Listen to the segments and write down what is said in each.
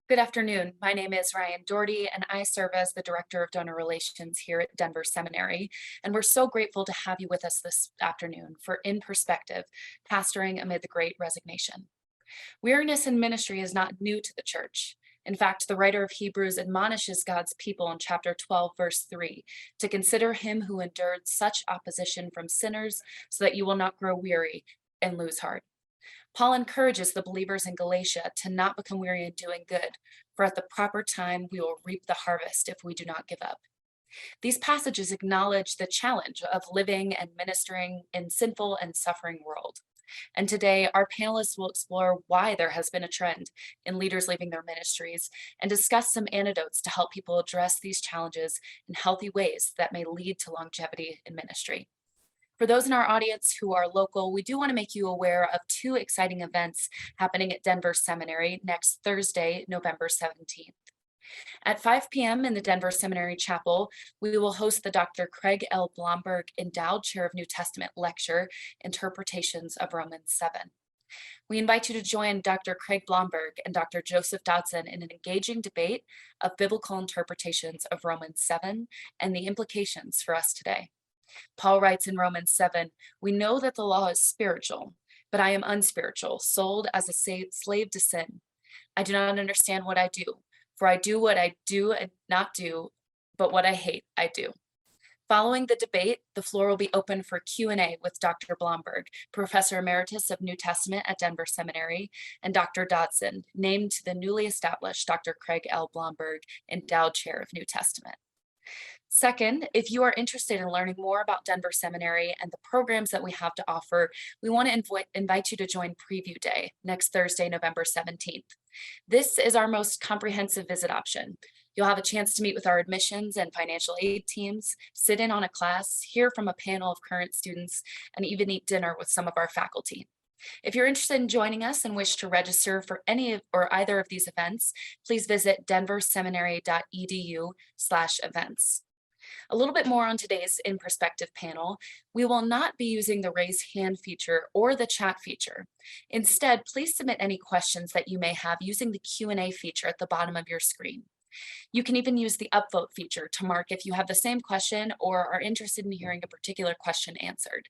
Good afternoon. My name is Ryan Doherty, and I serve as the Director of Donor Relations here at Denver Seminary. And we're so grateful to have you with us this afternoon for In Perspective, Pastoring Amid the Great Resignation. Weariness in ministry is not new to the church. In fact, the writer of Hebrews admonishes God's people in chapter 12, verse 3, to consider him who endured such opposition from sinners so that you will not grow weary and lose heart. Paul encourages the believers in Galatia to not become weary in doing good, for at the proper time we will reap the harvest if we do not give up. These passages acknowledge the challenge of living and ministering in sinful and suffering world. And today, our panelists will explore why there has been a trend in leaders leaving their ministries and discuss some antidotes to help people address these challenges in healthy ways that may lead to longevity in ministry. For those in our audience who are local, we do want to make you aware of two exciting events happening at Denver Seminary next Thursday, November 17th. At 5 p.m. in the Denver Seminary Chapel, we will host the Dr. Craig L. Blomberg Endowed Chair of New Testament lecture, Interpretations of Romans 7. We invite you to join Dr. Craig Blomberg and Dr. Joseph Dodson in an engaging debate of biblical interpretations of Romans 7 and the implications for us today. Paul writes in Romans 7, "We know that the law is spiritual, but I am unspiritual, sold as a slave to sin. I do not understand what I do, for I do what I do and not do, but what I hate, I do." Following the debate, the floor will be open for Q&A with Dr. Blomberg, Professor Emeritus of New Testament at Denver Seminary, and Dr. Dodson, named to the newly established Dr. Craig L. Blomberg Endowed Chair of New Testament. Second, if you are interested in learning more about Denver Seminary and the programs that we have to offer, we want to invite you to join Preview Day next Thursday, November 17th. This is our most comprehensive visit option. You'll have a chance to meet with our admissions and financial aid teams, sit in on a class, hear from a panel of current students, and even eat dinner with some of our faculty. If you're interested in joining us and wish to register for any of, or either of these events, please visit denverseminary.edu/events. A little bit more on today's In Perspective panel. We will not be using the raise hand feature or the chat feature. Instead, please submit any questions that you may have using the Q&A feature at the bottom of your screen. You can even use the upvote feature to mark if you have the same question or are interested in hearing a particular question answered.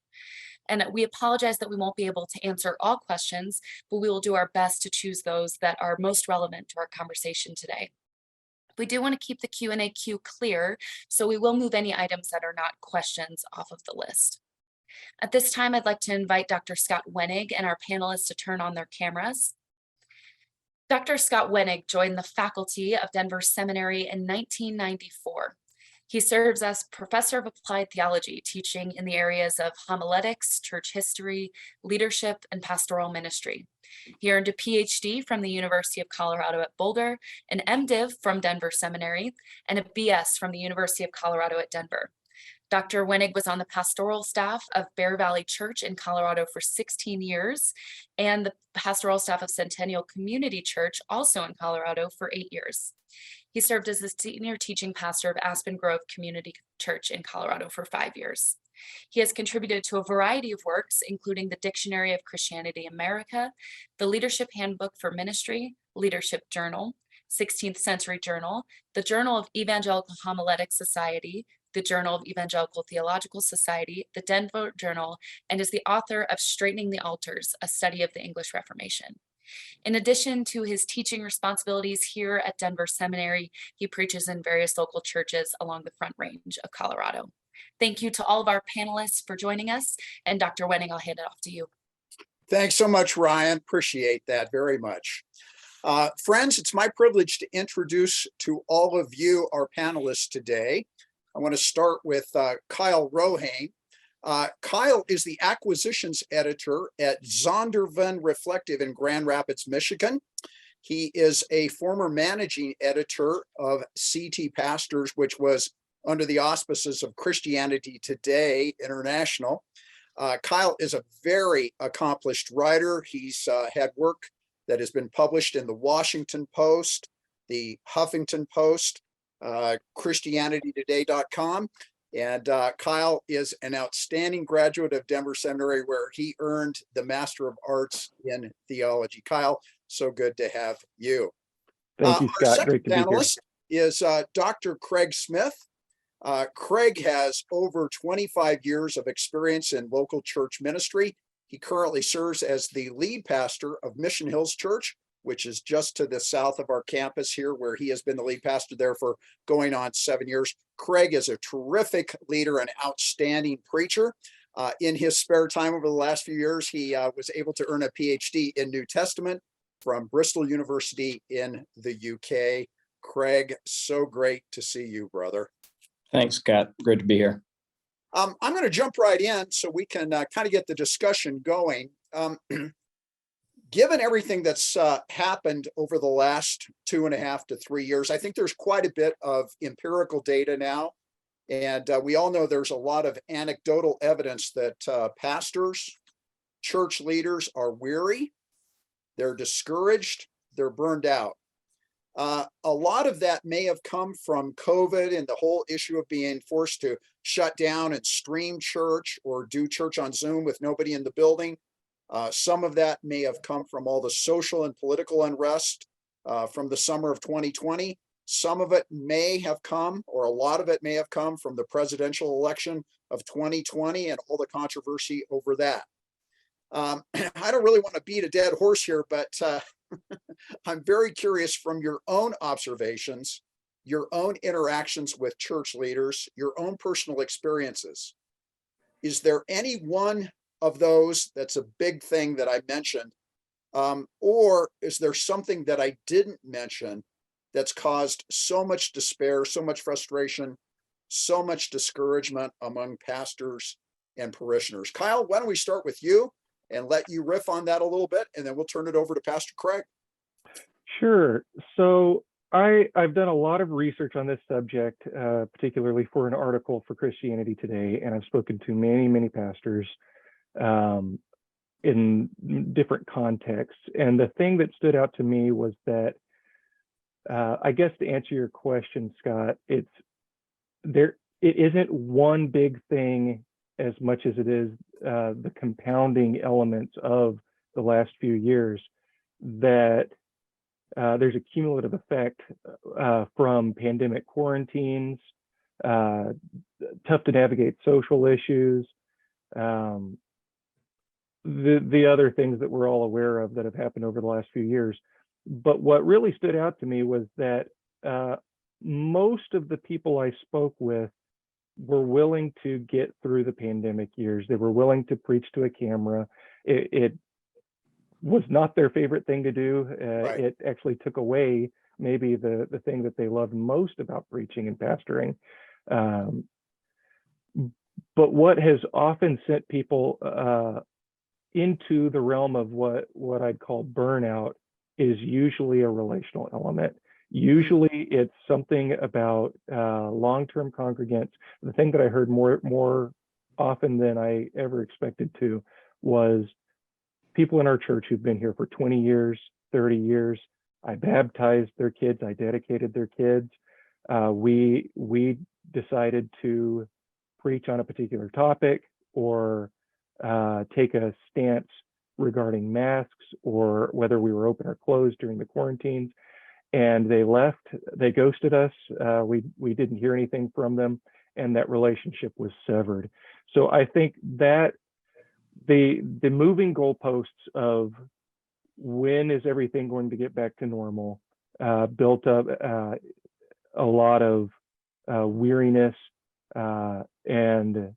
And we apologize that we won't be able to answer all questions, but we will do our best to choose those that are most relevant to our conversation today. We do want to keep the Q&A queue clear, so we will move any items that are not questions off of the list. At this time, I'd like to invite Dr. Scott Wenig and our panelists to turn on their cameras. Dr. Scott Wenig joined the faculty of Denver Seminary in 1994. He serves as professor of applied theology, teaching in the areas of homiletics, church history, leadership, and pastoral ministry. He earned a PhD from the University of Colorado at Boulder, an MDiv from Denver Seminary, and a BS from the University of Colorado at Denver. Dr. Wenig was on the pastoral staff of Bear Valley Church in Colorado for 16 years, and the pastoral staff of Centennial Community Church, also in Colorado, for 8 years. He served as the senior teaching pastor of Aspen Grove Community Church in Colorado for 5 years. He has contributed to a variety of works, including the Dictionary of Christianity America, the Leadership Handbook for Ministry, Leadership Journal, 16th Century Journal, the Journal of Evangelical Homiletic Society, the Journal of Evangelical Theological Society, the Denver Journal, and is the author of Straightening the Altars, a study of the English Reformation. In addition to his teaching responsibilities here at Denver Seminary, he preaches in various local churches along the Front Range of Colorado. Thank you to all of our panelists for joining us, and Dr. Wenig, I'll hand it off to you. Thanks so much, Ryan. Appreciate that very much. Friends, it's my privilege to introduce to all of you our panelists today. I want to start with Kyle Rohane. Kyle is the acquisitions editor at Zondervan Reflective in Grand Rapids, Michigan. He is a former managing editor of CT Pastors, which was under the auspices of Christianity Today International. Kyle is a very accomplished writer. He's had work that has been published in the Washington Post, the Huffington Post, ChristianityToday.com. And Kyle is an outstanding graduate of Denver Seminary, where he earned the Master of Arts in Theology. Kyle, so good to have you. Thank you, Our Scott. second Great to be here. panelist is Dr. Craig Smith. Craig has over 25 years of experience in local church ministry. He currently serves as the lead pastor of Mission Hills Church, which is just to the south of our campus here, where he has been the lead pastor there for going on 7 years. Craig is a terrific leader and outstanding preacher. In his spare time over the last few years, he was able to earn a PhD in New Testament from Bristol University in the UK. Craig, so great to see you, brother. Thanks, Scott. Great to be here. I'm going to jump right in so we can kind of get the discussion going. Given everything that's happened over the last 2.5 to 3 years, I think there's quite a bit of empirical data now. And we all know there's a lot of anecdotal evidence that pastors, church leaders are weary, they're discouraged, they're burned out. A lot of that may have come from COVID and the whole issue of being forced to shut down and stream church or do church on Zoom with nobody in the building. Some of that may have come from all the social and political unrest from the summer of 2020. Some of it may have come, or a lot of it may have come from the presidential election of 2020 and all the controversy over that. I don't really want to beat a dead horse here, but I'm very curious from your own observations, your own interactions with church leaders, your own personal experiences. Is there any one of those that's a big thing that I mentioned? Or is there something that I didn't mention that's caused so much despair, so much frustration, so much discouragement among pastors and parishioners? Kyle, why don't we start with you and let you riff on that a little bit, and then we'll turn it over to Pastor Craig. Sure. So I've done a lot of research on this subject, particularly for an article for Christianity Today, and I've spoken to many, many pastors in different contexts. And the thing that stood out to me was that, I guess to answer your question, Scott, it isn't one big thing as much as it is the compounding elements of the last few years, that there's a cumulative effect from pandemic quarantines, tough to navigate social issues, the other things that we're all aware of that have happened over the last few years. But what really stood out to me was that most of the people I spoke with were willing to get through the pandemic years. They were willing to preach to a camera. It was not their favorite thing to do. Right. It actually took away maybe the thing that they loved most about preaching and pastoring. But what has often sent people into the realm of what I'd call burnout is usually a relational element. Usually it's something about long-term congregants. The thing that I heard more often than I ever expected to was people in our church who've been here for 20 years, 30 years. I baptized their kids, I dedicated their kids. We decided to preach on a particular topic or take a stance regarding masks or whether we were open or closed during the quarantines. And they left, they ghosted us. We didn't hear anything from them, and that relationship was severed. So I think that the moving goalposts of when is everything going to get back to normal built up a lot of weariness and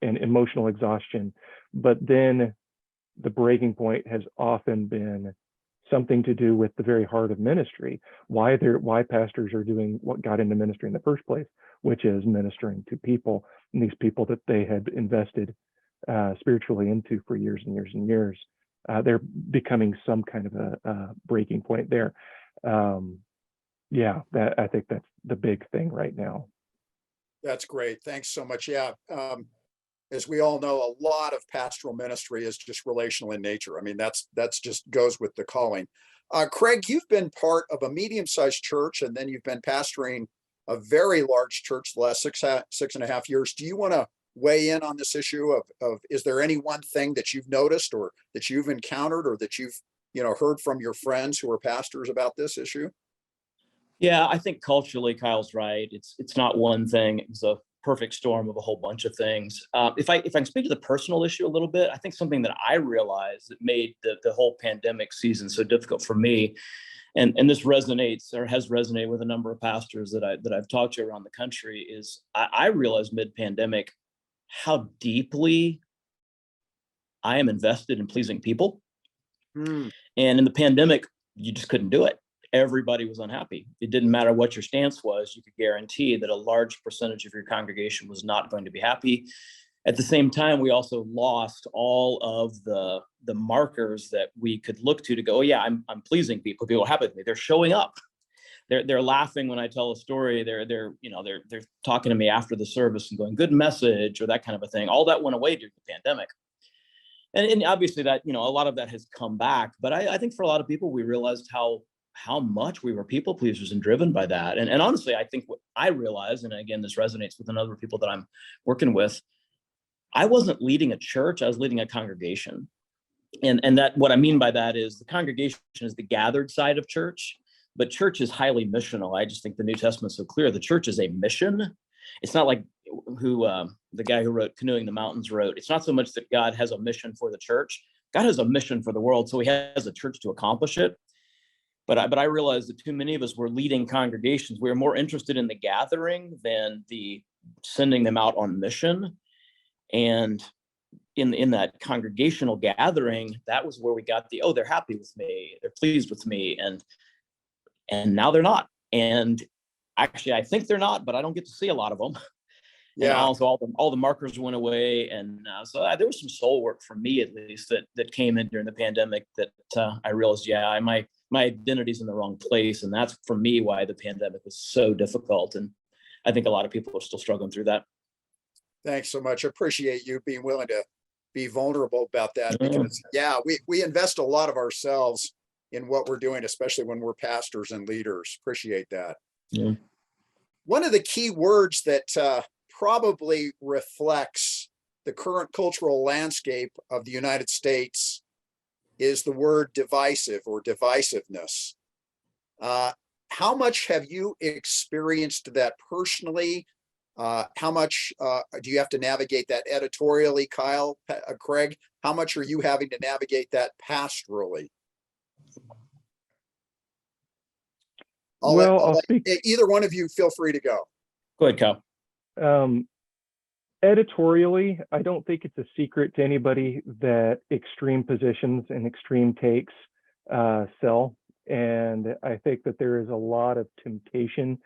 emotional exhaustion. But then the breaking point has often been something to do with the very heart of ministry, why pastors are doing what got into ministry in the first place, which is ministering to people, and these people that they had invested spiritually into for years and years and years. They're becoming some kind of a breaking point there. Yeah, I think that's the big thing right now. That's great. Thanks so much. Yeah. As we all know, a lot of pastoral ministry is just relational in nature. I mean, that's just goes with the calling. Craig, you've been part of a medium-sized church, and then you've been pastoring a very large church the last 6.5 years. Do you want to weigh in on this issue of is there any one thing that you've noticed or that you've encountered or that you've heard from your friends who are pastors about this issue? Yeah, I think culturally, Kyle's right. It's not one thing. It's a perfect storm of a whole bunch of things. If I can speak to the personal issue a little bit, I think something that I realized that made the whole pandemic season so difficult for me, and this resonates or has resonated with a number of pastors that I've talked to around the country, is I realized mid-pandemic how deeply I am invested in pleasing people. Hmm. And in the pandemic, you just couldn't do it. Everybody was unhappy. It didn't matter what your stance was. You could guarantee that a large percentage of your congregation was not going to be happy. At the same time, we also lost all of the markers that we could look to go, oh yeah, I'm pleasing people. People are happy with me. They're showing up. They're laughing when I tell a story. They're talking to me after the service and going, good message, or that kind of a thing. All that went away during the pandemic. And obviously that, a lot of that has come back. But I think for a lot of people, we realized how much we were people pleasers and driven by that. And honestly, I think what I realized, and again, this resonates with another people that I'm working with, I wasn't leading a church, I was leading a congregation. And that, what I mean by that is the congregation is the gathered side of church, but church is highly missional. I just think the New Testament's so clear. The church is a mission. It's not like the guy who wrote Canoeing the Mountains wrote, it's not so much that God has a mission for the church. God has a mission for the world, so he has a church to accomplish it. But I realized that too many of us were leading congregations. We were more interested in the gathering than the sending them out on mission. And in that congregational gathering, that was where we got oh, they're happy with me, they're pleased with me, and now they're not. And actually, I think they're not, but I don't get to see a lot of them. And Yeah. also all the markers went away, and so there was some soul work for me, at least, that came in during the pandemic. That I realized, yeah, my identity's in the wrong place, and that's for me why the pandemic was so difficult. And I think a lot of people are still struggling through that. Thanks so much. I appreciate you being willing to be vulnerable about that, Yeah. because we invest a lot of ourselves in what we're doing, especially when we're pastors and leaders. Appreciate that. Yeah. One of the key words that probably reflects the current cultural landscape of the United States is the word divisive or divisiveness. How much have you experienced that personally? How much do you have to navigate that editorially, Kyle, Craig? How much are you having to navigate that pastorally? I'll speak. Either one of you, feel free to go. Go ahead, Kyle. Editorially, I don't think it's a secret to anybody that extreme positions and extreme takes sell. And I think that there is a lot of temptation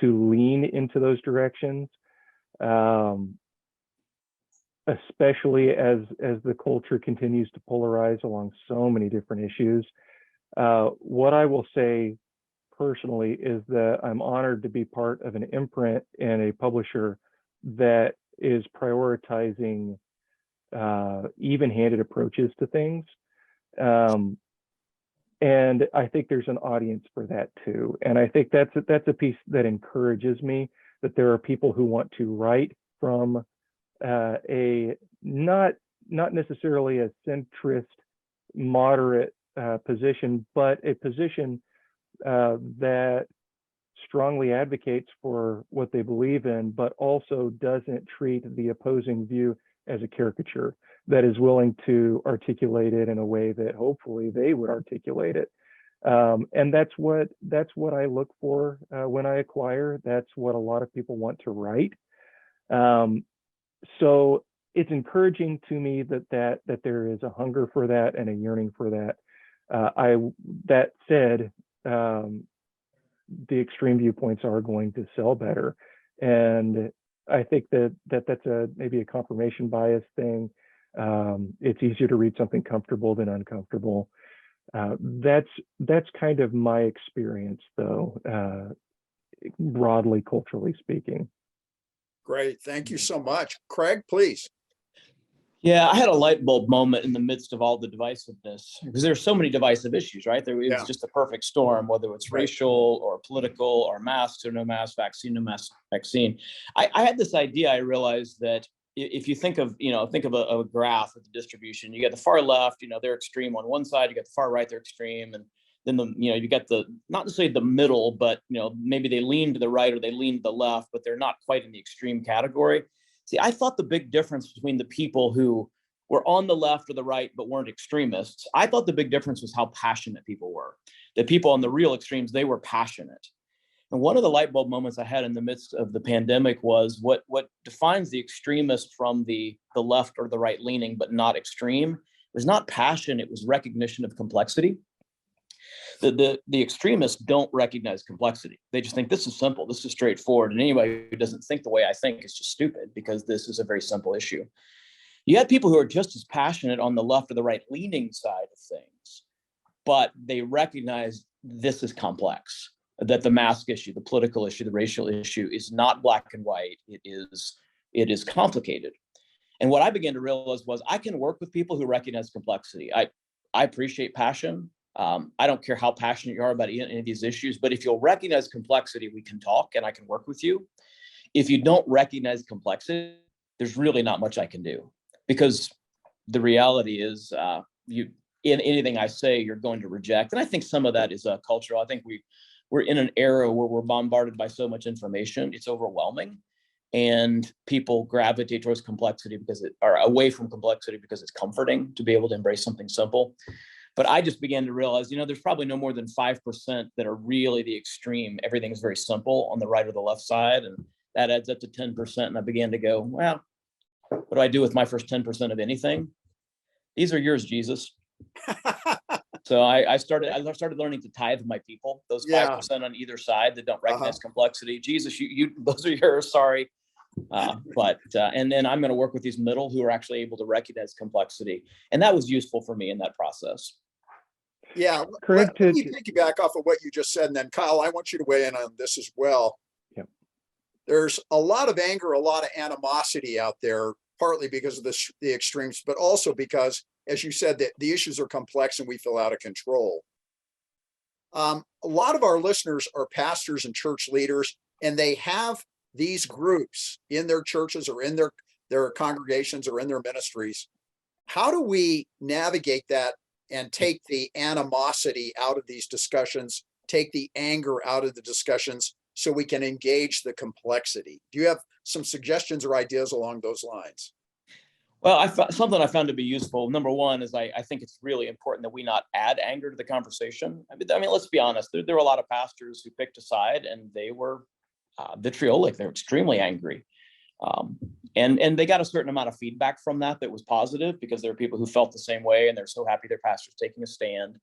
to lean into those directions, especially as the culture continues to polarize along so many different issues. What I will say personally is that I'm honored to be part of an imprint and a publisher that is prioritizing even-handed approaches to things. And I think there's an audience for that too. And I think that's a piece that encourages me, that there are people who want to write from a not necessarily a centrist, moderate position, but a position that strongly advocates for what they believe in, but also doesn't treat the opposing view as a caricature, that is willing to articulate it in a way that hopefully they would articulate it. And that's what I look for when I acquire. That's what a lot of people want to write. So it's encouraging to me that there is a hunger for that and a yearning for that. That said, the extreme viewpoints are going to sell better, and I think that's maybe a confirmation bias thing. It's easier to read something comfortable than uncomfortable. That's kind of my experience, though, broadly culturally speaking. Great, thank you so much, Craig. Please. Yeah, I had a light bulb moment in the midst of all the divisiveness, because there's so many divisive issues, right? It was just a perfect storm, whether it's racial or political or masks or no mask, vaccine, no mask, vaccine. I had this idea. I realized that if you think of a graph of the distribution, you get the far left, they're extreme on one side, you get the far right, they're extreme, and then you get the, not to say the middle, but maybe they lean to the right or they lean to the left, but they're not quite in the extreme category. See, I thought the big difference between the people who were on the left or the right but weren't extremists, I thought the big difference was how passionate people were. The people on the real extremes, they were passionate. And one of the light bulb moments I had in the midst of the pandemic was what defines the extremist from the left or the right leaning, but not extreme, was not passion, it was recognition of complexity. The extremists don't recognize complexity. They just think this is simple, this is straightforward. And anybody who doesn't think the way I think is just stupid, because this is a very simple issue. You had people who are just as passionate on the left or the right leaning side of things, but they recognize this is complex, that the mask issue, the political issue, the racial issue is not black and white. It is complicated. And what I began to realize was I can work with people who recognize complexity. I appreciate passion. I don't care how passionate you are about any of these issues, but if you'll recognize complexity, we can talk and I can work with you. If you don't recognize complexity, there's really not much I can do, because the reality is in anything I say, you're going to reject. And I think some of that is cultural. I think we're in an era where we're bombarded by so much information. It's overwhelming. And people gravitate towards complexity or away from complexity because it's comforting to be able to embrace something simple. But I just began to realize, there's probably no more than 5% that are really the extreme. Everything is very simple on the right or the left side. And that adds up to 10%. And I began to go, well, what do I do with my first 10% of anything? These are yours, Jesus. So I started learning to tithe my people, those 5% on either side that don't recognize complexity. Jesus, you those are yours. Sorry. And then I'm going to work with these middle who are actually able to recognize complexity. And that was useful for me in that process. Yeah. Craig, let me piggyback off of what you just said. And then Kyle, I want you to weigh in on this as well. Yep. There's a lot of anger, a lot of animosity out there, partly because of the extremes, but also because, as you said, that the issues are complex and we feel out of control. A lot of our listeners are pastors and church leaders, and they have these groups in their churches or in their congregations or in their ministries. How do we navigate that and take the animosity out of these discussions, take the anger out of the discussions so we can engage the complexity? Do you have some suggestions or ideas along those lines? Well, something I found to be useful. Number one is I think it's really important that we not add anger to the conversation. I mean, let's be honest. There were a lot of pastors who picked a side, and they were vitriolic. They're extremely angry, and they got a certain amount of feedback from that was positive, because there were people who felt the same way, and they're so happy their pastor's taking a stand.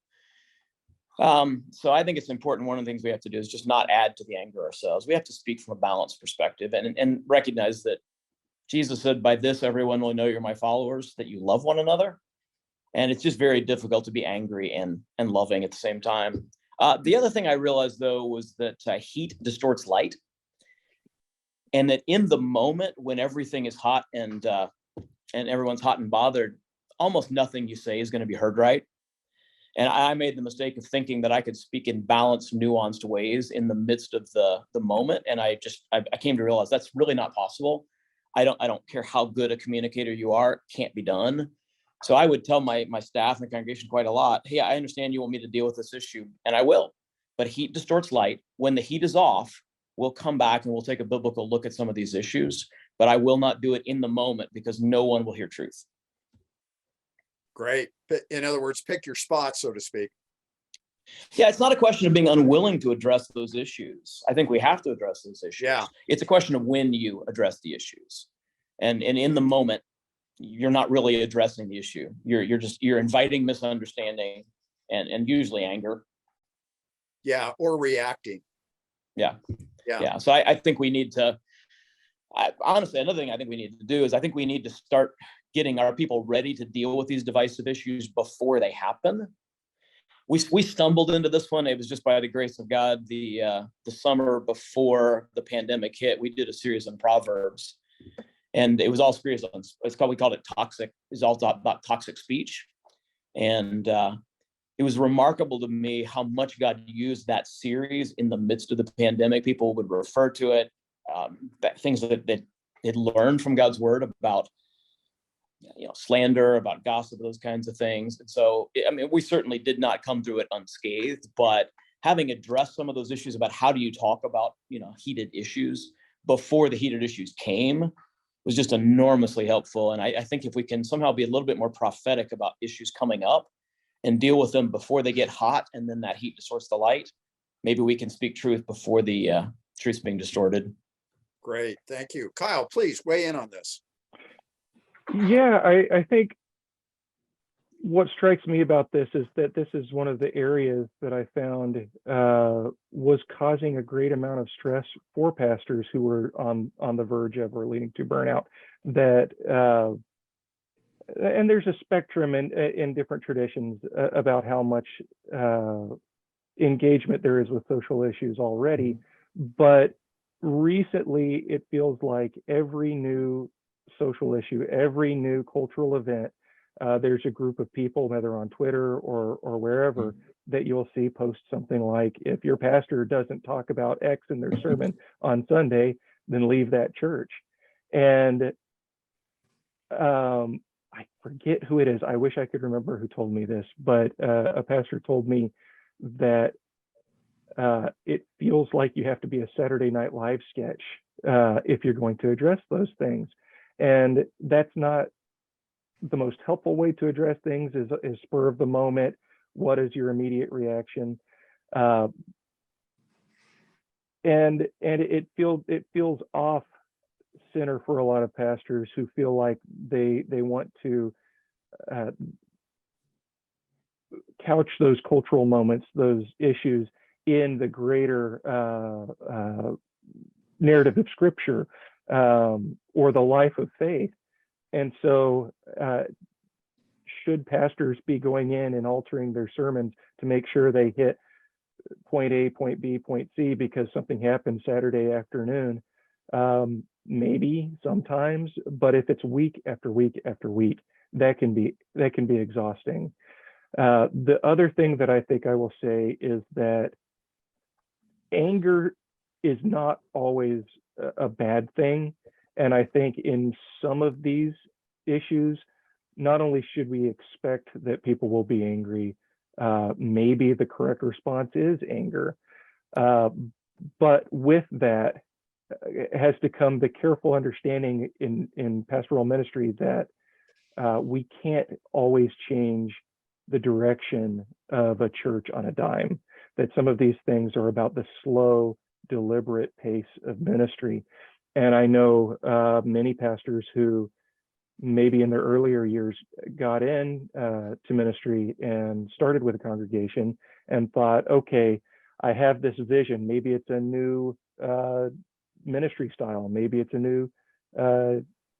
So I think it's important. One of the things we have to do is just not add to the anger ourselves. We have to speak from a balanced perspective and recognize that Jesus said, by this, everyone will know you're my followers, that you love one another. And it's just very difficult to be angry and loving at the same time. The other thing I realized, though, was that heat distorts light. And that in the moment when everything is hot and everyone's hot and bothered, almost nothing you say is going to be heard right. And I made the mistake of thinking that I could speak in balanced, nuanced ways in the midst of the moment. And I came to realize that's really not possible. I don't care how good a communicator you are, it can't be done. So I would tell my staff and the congregation quite a lot, hey, I understand you want me to deal with this issue, and I will. But heat distorts light. When the heat is off, we'll come back and we'll take a biblical look at some of these issues. But I will not do it in the moment, because no one will hear truth. Great. In other words, pick your spots, so to speak. Yeah, it's not a question of being unwilling to address those issues. I think we have to address those issues. Yeah. It's a question of when you address the issues. And in the moment, you're not really addressing the issue. You're inviting misunderstanding and usually anger. Yeah, or reacting. Yeah. So I think we need to, honestly, another thing I think we need to do is I think we need to start getting our people ready to deal with these divisive issues before they happen. We stumbled into this one. It was just by the grace of God. The summer before the pandemic hit, we did a series on Proverbs, and it was all series on. We called it toxic. It's all about toxic speech, and it was remarkable to me how much God used that series in the midst of the pandemic. People would refer to it, things that they'd learned from God's word about slander, about gossip, those kinds of things. And so, I mean, we certainly did not come through it unscathed, but having addressed some of those issues about how do you talk about, heated issues before the heated issues came was just enormously helpful. And I think if we can somehow be a little bit more prophetic about issues coming up and deal with them before they get hot, and then that heat distorts the light, maybe we can speak truth before the truth's being distorted. Great, thank you. Kyle, please weigh in on this. Yeah, I think what strikes me about this is that this is one of the areas that I found was causing a great amount of stress for pastors who were on the verge of or leading to burnout. That and there's a spectrum in different traditions about how much engagement there is with social issues already, but recently it feels like every new social issue, every new cultural event, there's a group of people, whether on Twitter or wherever, that you'll see post something like, if your pastor doesn't talk about X in their sermon on Sunday, then leave that church. And I forget who it is. I wish I could remember who told me this, but a pastor told me that it feels like you have to be a Saturday Night Live sketch if you're going to address those things. And that's not the most helpful way to address things, is spur of the moment. What is your immediate reaction? And it feels off center for a lot of pastors who feel like they want to couch those cultural moments, those issues, in the greater narrative of Scripture or the life of faith. And so should pastors be going in and altering their sermons to make sure they hit point A, point B, point C because something happened Saturday afternoon? Maybe sometimes, but if it's week after week after week, that can be exhausting. The other thing that I think I will say is that anger is not always a bad thing. And I think in some of these issues, not only should we expect that people will be angry, maybe the correct response is anger. But with that has to come the careful understanding in pastoral ministry that we can't always change the direction of a church on a dime, that some of these things are about the slow, deliberate pace of ministry. And I know many pastors who maybe in their earlier years got in to ministry and started with a congregation and thought, okay, I have this vision. Maybe it's a new ministry style. Maybe it's a new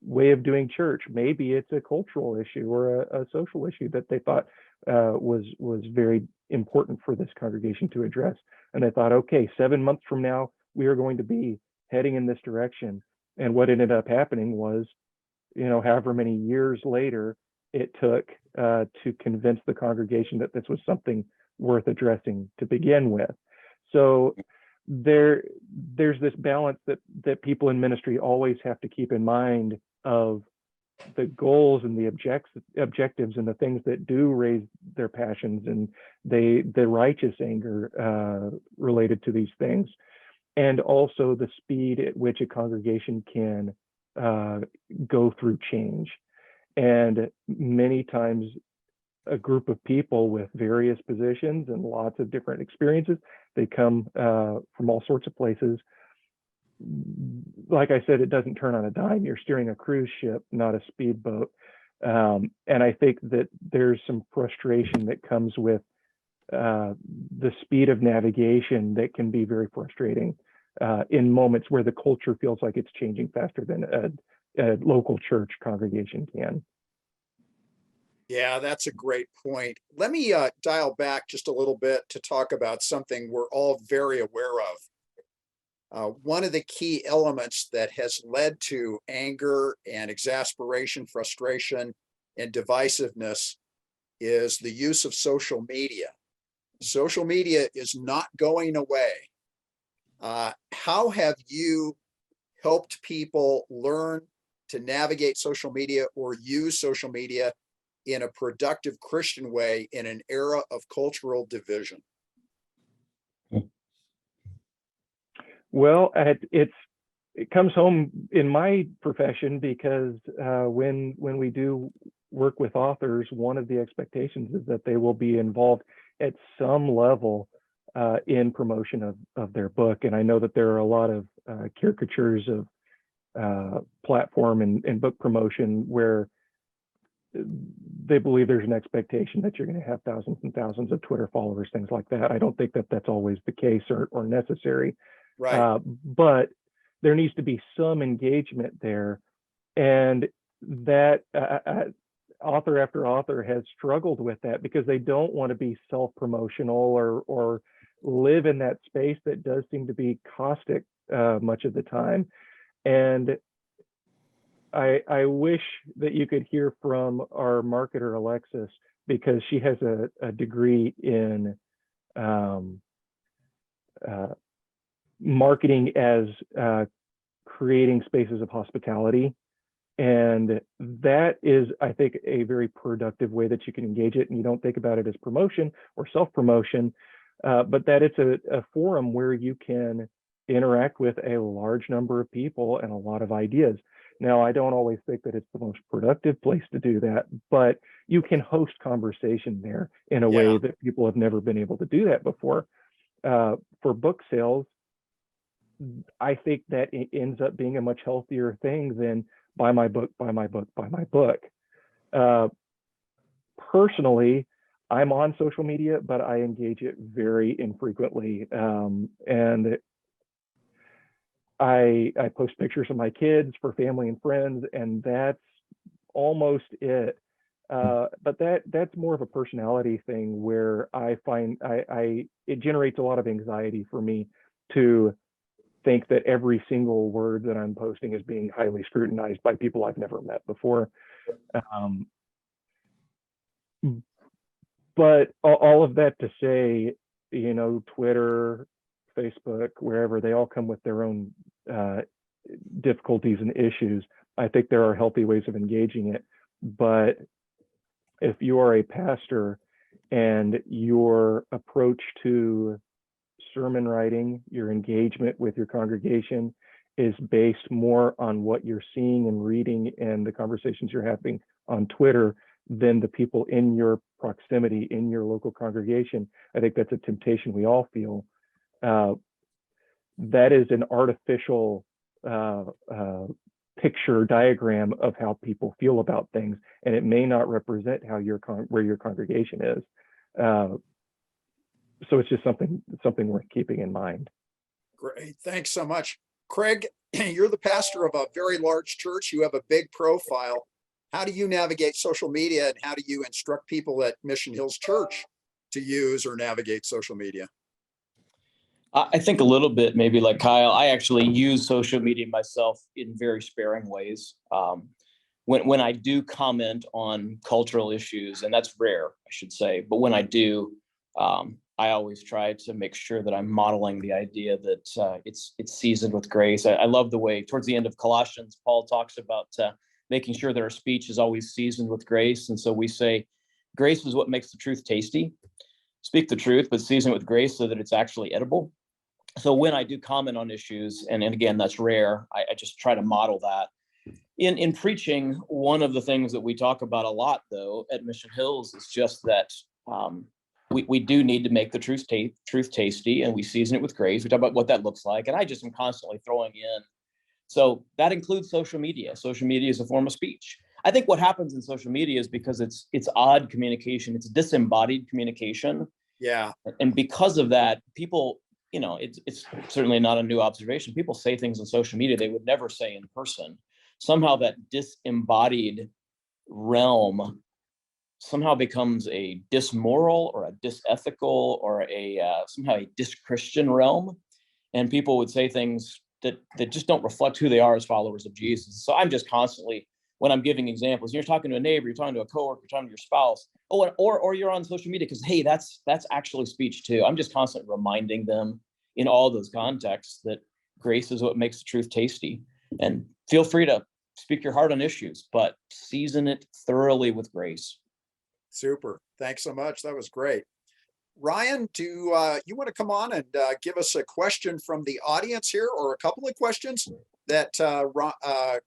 way of doing church. Maybe it's a cultural issue or a social issue that they thought was very important for this congregation to address. And they thought, okay, 7 months from now, we are going to be heading in this direction. And what ended up happening was, however many years later it took to convince the congregation that this was something worth addressing to begin with. So there's this balance that people in ministry always have to keep in mind of the goals and the objectives and the things that do raise their passions and the righteous anger related to these things, and also the speed at which a congregation can go through change. And many times a group of people with various positions and lots of different experiences, they come from all sorts of places. Like I said, it doesn't turn on a dime. You're steering a cruise ship, not a speedboat. And I think that there's some frustration that comes with the speed of navigation that can be very frustrating in moments where the culture feels like it's changing faster than a local church congregation can. Yeah, that's a great point. Let me dial back just a little bit to talk about something we're all very aware of. One of the key elements that has led to anger and exasperation, frustration, and divisiveness is the use of social media. Social media is not going away. How have you helped people learn to navigate social media or use social media in a productive Christian way in an era of cultural division? Well, it comes home in my profession because when we do work with authors, one of the expectations is that they will be involved at some level in promotion of their book. And I know that there are a lot of caricatures of platform and book promotion where they believe there's an expectation that you're going to have thousands and thousands of Twitter followers, things like that. I don't think that that's always the case or necessary. Right. But there needs to be some engagement there, and that author after author has struggled with that because they don't want to be self-promotional or live in that space that does seem to be caustic much of the time. And I wish that you could hear from our marketer, Alexis, because she has a degree in marketing as creating spaces of hospitality. And that is, I think, a very productive way that you can engage it. And you don't think about it as promotion or self-promotion, but that it's a forum where you can interact with a large number of people and a lot of ideas. Now, I don't always think that it's the most productive place to do that, but you can host conversation there in a way that people have never been able to do that before. For book sales, I think that it ends up being a much healthier thing than buy my book, buy my book, buy my book. Personally, I'm on social media, but I engage it very infrequently. And I post pictures of my kids for family and friends, and that's almost it. But that's more of a personality thing where I find it generates a lot of anxiety for me to think that every single word that I'm posting is being highly scrutinized by people I've never met before. But all of that to say, Twitter, Facebook, wherever, they all come with their own difficulties and issues. I think there are healthy ways of engaging it. But if you are a pastor and your approach to sermon writing, your engagement with your congregation is based more on what you're seeing and reading and the conversations you're having on Twitter than the people in your proximity, in your local congregation, I think that's a temptation we all feel. That is an artificial picture diagram of how people feel about things, and it may not represent how where your congregation is. So it's just something worth keeping in mind. Great. Thanks so much. Craig, you're the pastor of a very large church. You have a big profile. How do you navigate social media, and how do you instruct people at Mission Hills Church to use or navigate social media? I think a little bit, maybe like Kyle. I actually use social media myself in very sparing ways. When I do comment on cultural issues, and that's rare, I should say, but when I do, I always try to make sure that I'm modeling the idea that it's seasoned with grace. I love the way towards the end of Colossians, Paul talks about making sure that our speech is always seasoned with grace. And so we say, grace is what makes the truth tasty. Speak the truth, but season it with grace so that it's actually edible. So when I do comment on issues, and again, that's rare, I just try to model that. In preaching, one of the things that we talk about a lot, though, at Mission Hills is just that we do need to make the truth tasty, and we season it with grace. We talk about what that looks like, and I just am constantly throwing in. So that includes social media. Social media is a form of speech. I think what happens in social media is because it's odd communication, it's disembodied communication. Yeah. And because of that, people, it's certainly not a new observation. People say things on social media they would never say in person. Somehow that disembodied realm somehow becomes a dismoral or a disethical or somehow a dischristian realm. And people would say things that just don't reflect who they are as followers of Jesus. So I'm just constantly, when I'm giving examples, you're talking to a neighbor, you're talking to a coworker, you're talking to your spouse, or you're on social media because, hey, that's actually speech too. I'm just constantly reminding them in all those contexts that grace is what makes the truth tasty. And feel free to speak your heart on issues, but season it thoroughly with grace. Super. Thanks so much. That was great. Ryan, do you want to come on and give us a question from the audience here, or a couple of questions that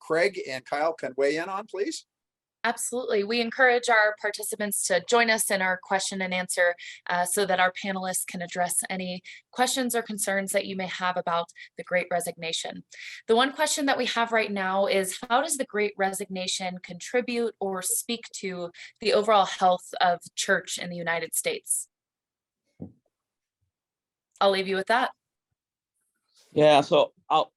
Craig and Kyle can weigh in on, please? Absolutely. We encourage our participants to join us in our question and answer so that our panelists can address any questions or concerns that you may have about the Great Resignation. The one question that we have right now is, how does the Great Resignation contribute or speak to the overall health of church in the United States? I'll leave you with that. Yeah, so I'll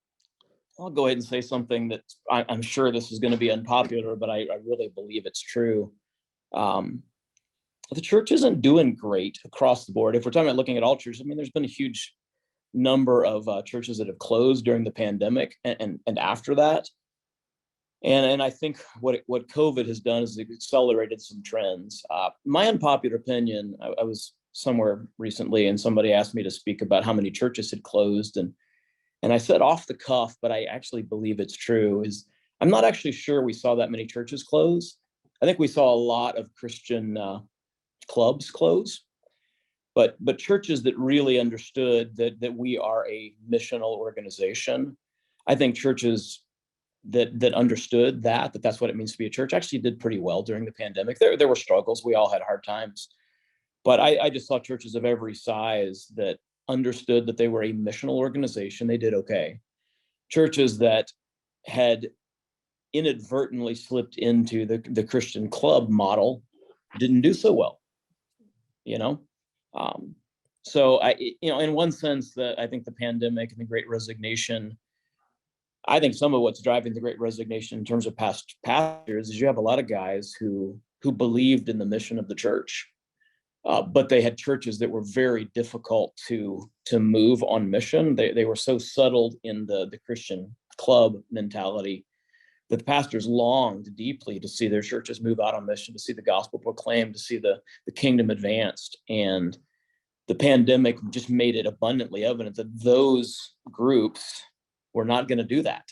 go ahead and say something that I'm sure this is going to be unpopular, but I really believe it's true. The church isn't doing great across the board. If we're talking about looking at all churches, I mean, there's been a huge number of churches that have closed during the pandemic and after that. And I think what COVID has done is it accelerated some trends. My unpopular opinion, I was somewhere recently and somebody asked me to speak about how many churches had closed, and I said off the cuff, but I actually believe it's true, is I'm not actually sure we saw that many churches close. I think we saw a lot of Christian clubs close, but churches that really understood that we are a missional organization. I think churches that understood that's what it means to be a church actually did pretty well during the pandemic. There were struggles. We all had hard times, but I just saw churches of every size that understood that they were a missional organization. They did okay. Churches that had inadvertently slipped into the Christian club model didn't do so well, you know? So in one sense, that I think the pandemic and the Great Resignation, I think some of what's driving the Great Resignation in terms of pastors is you have a lot of guys who believed in the mission of the church. But they had churches that were very difficult to move on mission. They were so settled in the Christian club mentality that the pastors longed deeply to see their churches move out on mission, to see the gospel proclaimed, to see the kingdom advanced. And the pandemic just made it abundantly evident that those groups were not going to do that.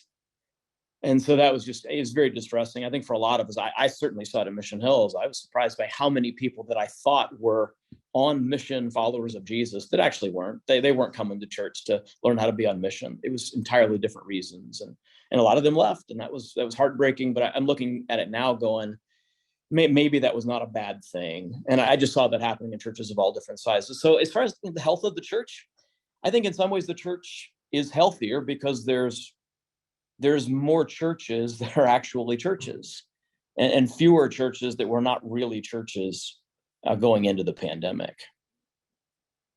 And so it was very distressing. I think for a lot of us, I certainly saw it at Mission Hills. I was surprised by how many people that I thought were on mission followers of Jesus that actually weren't. They weren't coming to church to learn how to be on mission. It was entirely different reasons. And a lot of them left. And that was heartbreaking. But I'm looking at it now going, maybe that was not a bad thing. And I just saw that happening in churches of all different sizes. So as far as the health of the church, I think in some ways the church is healthier because there's more churches that are actually churches and fewer churches that were not really churches going into the pandemic.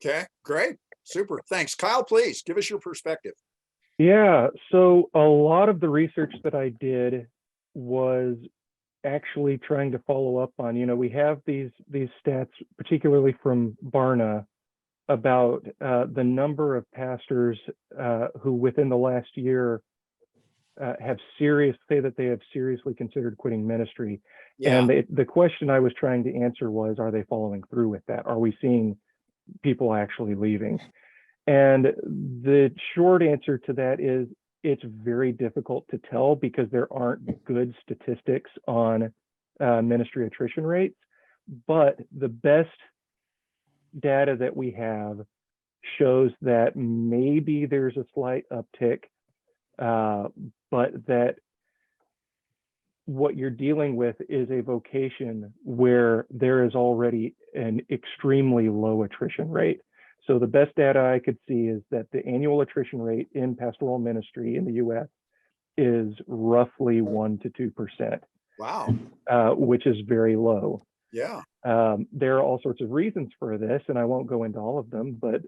Okay, great. Super. Thanks. Kyle, please give us your perspective. Yeah, so a lot of the research that I did was actually trying to follow up on, we have these stats, particularly from Barna, about the number of pastors who within the last year say that they have seriously considered quitting ministry. Yeah. And the question I was trying to answer was, are they following through with that? Are we seeing people actually leaving? And the short answer to that is it's very difficult to tell because there aren't good statistics on ministry attrition rates. But the best data that we have shows that maybe there's a slight uptick, but that what you're dealing with is a vocation where there is already an extremely low attrition rate. So the best data I could see is that the annual attrition rate in pastoral ministry in the US is roughly 1 to 2%. Wow. Which is very low. Yeah. There are all sorts of reasons for this, and I won't go into all of them, but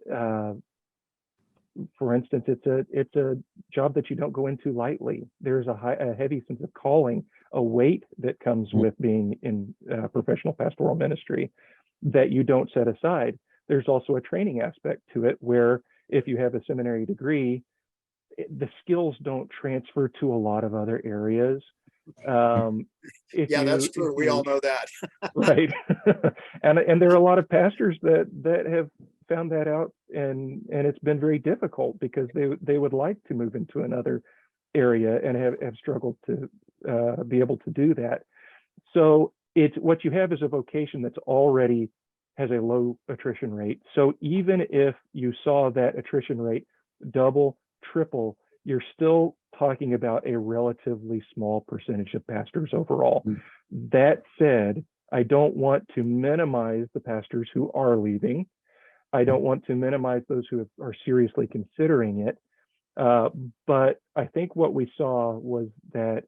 for instance, it's a job that you don't go into lightly. There's a heavy sense of calling, a weight that comes with being in professional pastoral ministry that you don't set aside. There's also a training aspect to it where if you have a seminary degree, the skills don't transfer to a lot of other areas. That's true. We all know that. Right. and there are a lot of pastors that have found that out, and it's been very difficult because they would like to move into another area and have struggled to be able to do that. So it's what you have is a vocation that's already has a low attrition rate. So even if you saw that attrition rate double, triple, you're still talking about a relatively small percentage of pastors overall. That said, I don't want to minimize the pastors who are leaving. I don't want to minimize those who are seriously considering it. But I think what we saw was that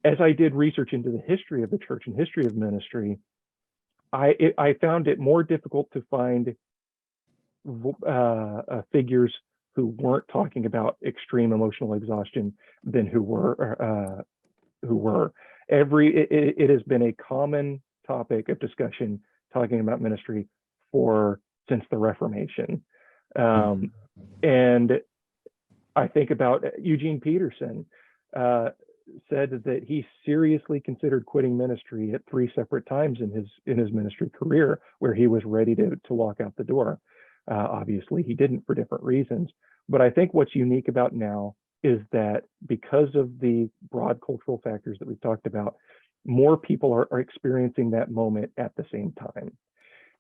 as I did research into the history of the church and history of ministry, I found it more difficult to find figures who weren't talking about extreme emotional exhaustion than who were. It has been a common topic of discussion talking about ministry since the Reformation. And I think about Eugene Peterson said that he seriously considered quitting ministry at 3 separate times in his ministry career, where he was ready to walk out the door. Obviously, he didn't for different reasons. But I think what's unique about now is that because of the broad cultural factors that we've talked about, more people are experiencing that moment at the same time.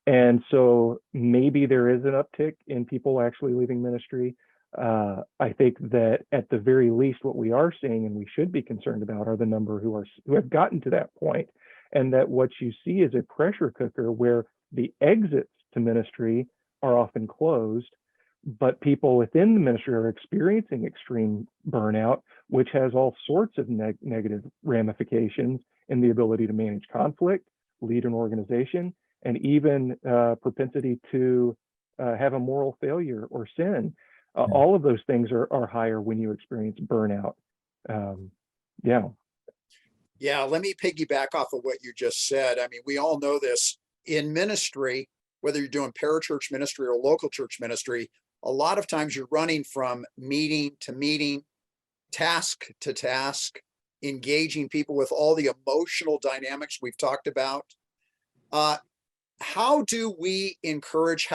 And so maybe there is an uptick in people actually leaving ministry. I think that at the very least, what we are seeing and we should be concerned about are the number who have gotten to that point, and that what you see is a pressure cooker where the exits to ministry are often closed, but people within the ministry are experiencing extreme burnout, which has all sorts of negative ramifications in the ability to manage conflict, lead an organization, and even propensity to have a moral failure or sin. All of those things are higher when you experience burnout. Yeah. Yeah, let me piggyback off of what you just said. I mean, we all know this in ministry, whether you're doing parachurch ministry or local church ministry, a lot of times you're running from meeting to meeting, task to task, engaging people with all the emotional dynamics we've talked about. How do you encourage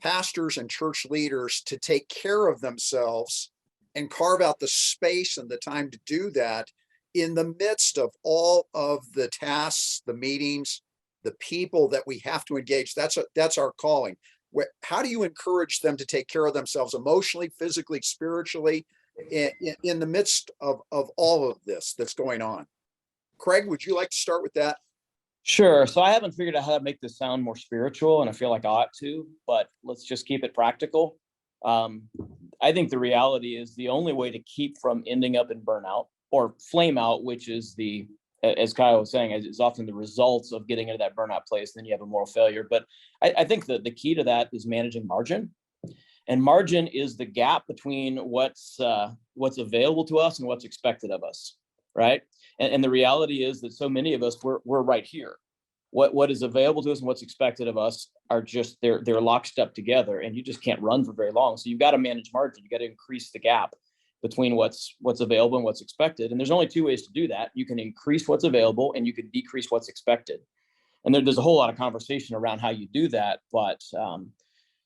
pastors and church leaders to take care of themselves and carve out the space and the time to do that in the midst of all of the tasks, the meetings, the people that we have to engage? That's our calling. How do you encourage them to take care of themselves emotionally, physically, spiritually in the midst of all of this that's going on? Craig, would you like to start with that? Sure. So I haven't figured out how to make this sound more spiritual, and I feel like I ought to, but let's just keep it practical. I think the reality is the only way to keep from ending up in burnout or flame out, which is as Kyle was saying, is often the results of getting into that burnout place. Then you have a moral failure. But I think that the key to that is managing margin. And margin is the gap between what's available to us and what's expected of us, right? And the reality is that so many of us, we're right here. What is available to us and what's expected of us are just they're lockstep together, and you just can't run for very long. So you've got to manage margin. You got to increase the gap between what's available and what's expected. And there's only 2 ways to do that. You can increase what's available, and you can decrease what's expected. And there's a whole lot of conversation around how you do that, but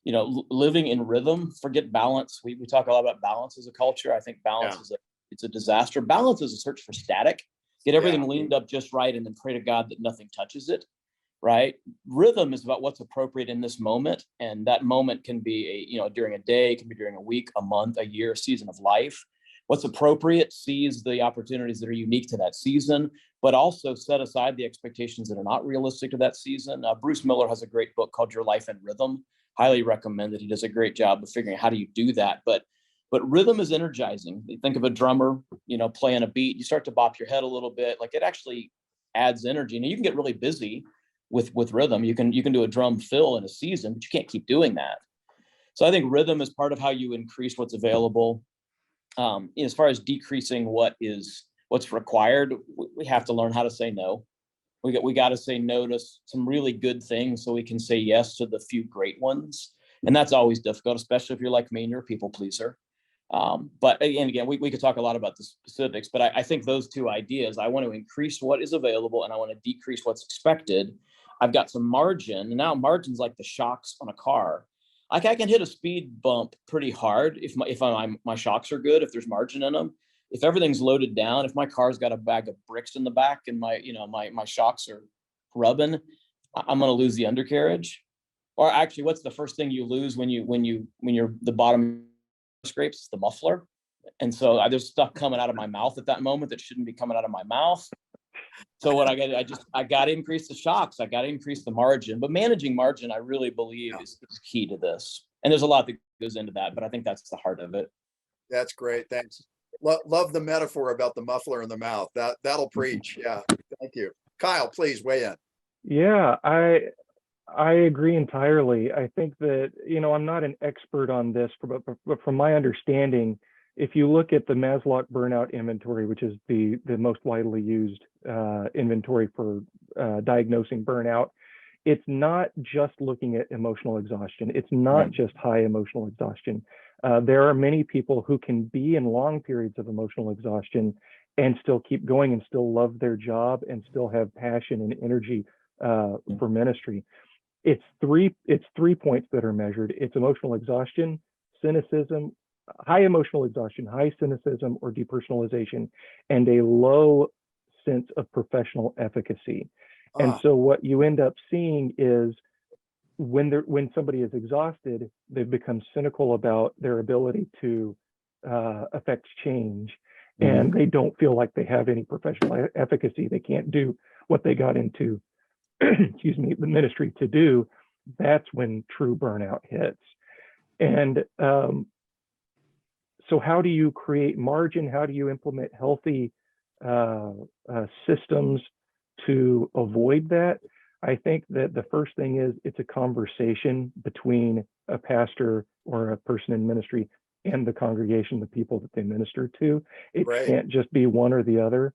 living in rhythm, forget balance. We talk a lot about balance as a culture. I think balance it's a disaster. Balance is a search for static. Get everything leaned up just right, and then pray to God that nothing touches it, right? Rhythm is about what's appropriate in this moment, and that moment can be during a day, it can be during a week, a month, a year, a season of life. What's appropriate, seize the opportunities that are unique to that season, but also set aside the expectations that are not realistic to that season. Bruce Miller has a great book called Your Life in Rhythm. Highly recommend it. He does a great job of figuring out how do you do that. But rhythm is energizing. You think of a drummer, playing a beat, you start to bop your head a little bit. Like, it actually adds energy. And you can get really busy with rhythm. You can do a drum fill in a season, but you can't keep doing that. So I think rhythm is part of how you increase what's available. As far as decreasing what's required, we have to learn how to say no. We got to say no to some really good things so we can say yes to the few great ones. And that's always difficult, especially if you're like me and you're a people pleaser. But again, we could talk a lot about the specifics, but I think those 2 ideas, I want to increase what is available and I want to decrease what's expected. I've got some margin, and now margin's like the shocks on a car. I can hit a speed bump pretty hard my shocks are good, if there's margin in them. If everything's loaded down, if my car's got a bag of bricks in the back and my shocks are rubbing, I'm going to lose the undercarriage. Or actually, what's the first thing you lose when you're the bottom scrapes? The muffler. And so there's stuff coming out of my mouth at that moment that shouldn't be coming out of my mouth. So what I got to increase the shocks. I got to increase the margin. But managing margin, I really believe is key to this. And there's a lot that goes into that, but I think that's the heart of it. That's great. Thanks. Love the metaphor about the muffler in the mouth. That'll preach. Yeah. Thank you. Kyle, please weigh in. Yeah, I agree entirely. I think that, I'm not an expert on this, but from my understanding, if you look at the Maslow burnout inventory, which is the most widely used inventory for diagnosing burnout, it's not just looking at emotional exhaustion. It's not just high emotional exhaustion. There are many people who can be in long periods of emotional exhaustion and still keep going and still love their job and still have passion and energy for ministry. It's three points that are measured. It's emotional exhaustion, cynicism, high emotional exhaustion, high cynicism or depersonalization, and a low sense of professional efficacy. And so what you end up seeing is when somebody is exhausted, they've become cynical about their ability to affect change, and they don't feel like they have any professional efficacy. They can't do what they got into excuse me, the ministry to do. That's when true burnout hits. And so how do you create margin? How do you implement healthy systems to avoid that? I think that the first thing is it's a conversation between a pastor or a person in ministry and the congregation, the people that they minister to. It can't just be one or the other.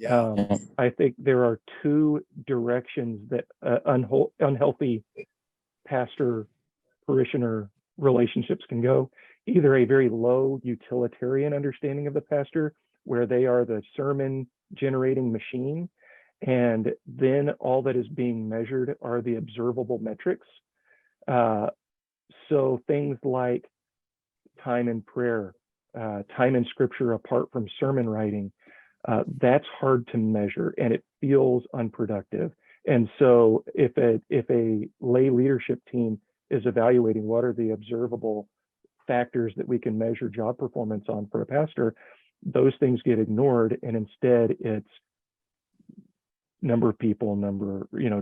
I think there are two directions that unhealthy pastor-parishioner relationships can go. Either a very low utilitarian understanding of the pastor, where they are the sermon-generating machine, and then all that is being measured are the observable metrics. So things like time in prayer, time in scripture apart from sermon writing, that's hard to measure and it feels unproductive. And so if a lay leadership team is evaluating what are the observable factors that we can measure job performance on for a pastor, those things get ignored, and instead it's number of people,